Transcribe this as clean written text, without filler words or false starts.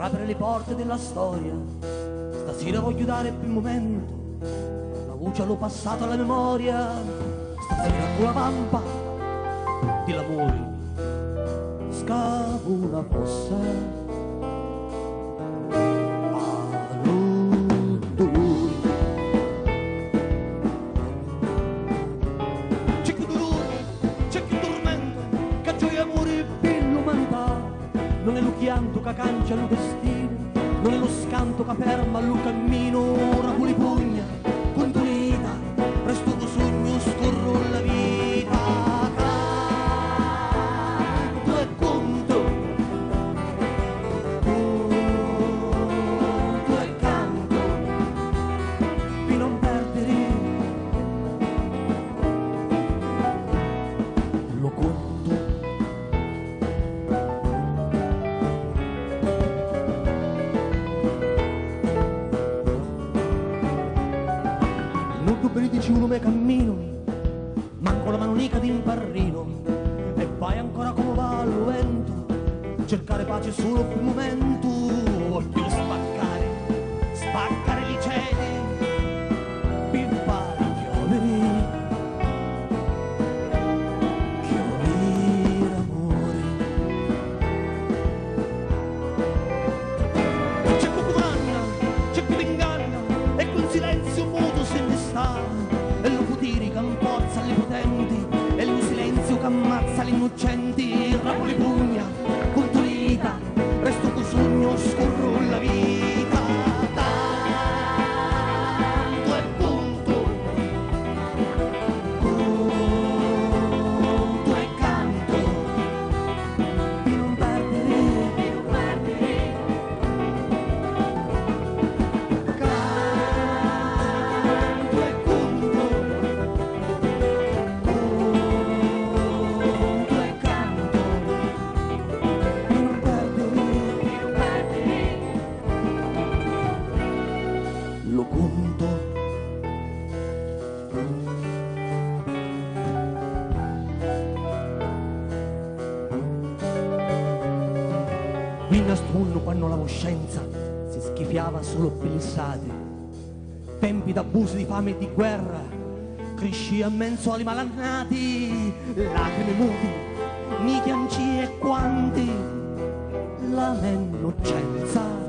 apre le porte della storia. Stasera voglio dare più momento, la voce l'ho passata alla memoria. Stasera con la vampa dell'amore scavo una fossa. Non è lo chianto che cancia lo destino, non è lo scanto che ferma lo cammino. Ora con le pugna, contunita, resto con sogno, scorro la vita. Canto e conto, conto e canto, di non perdere. Lo conto. Dici uno me cammino, manco la manonica di imparrino, e vai ancora come va al vento, cercare pace solo per un momento. Voglio spaccare i cieli, per fare chiovere amore. C'è chi mangia, c'è chi inganna, e quel silenzio muto se ne sta. E lo poteri che imporza alle potenti, e lo silenzio che ammazza gli innocenti. Rapo le pugna, contunita, resto con sogno, scorro la vita. Tanto è punto, conto e canto, di non perdere, di non perdere. Canto e conto, lo conto. Mi nascondo quando la coscienza si schifiava solo pelissate, tempi d'abusi, di fame e di guerra, cresci a mezzo ai malannati, lacrime muti, niti anci e quanti, la mia innocenza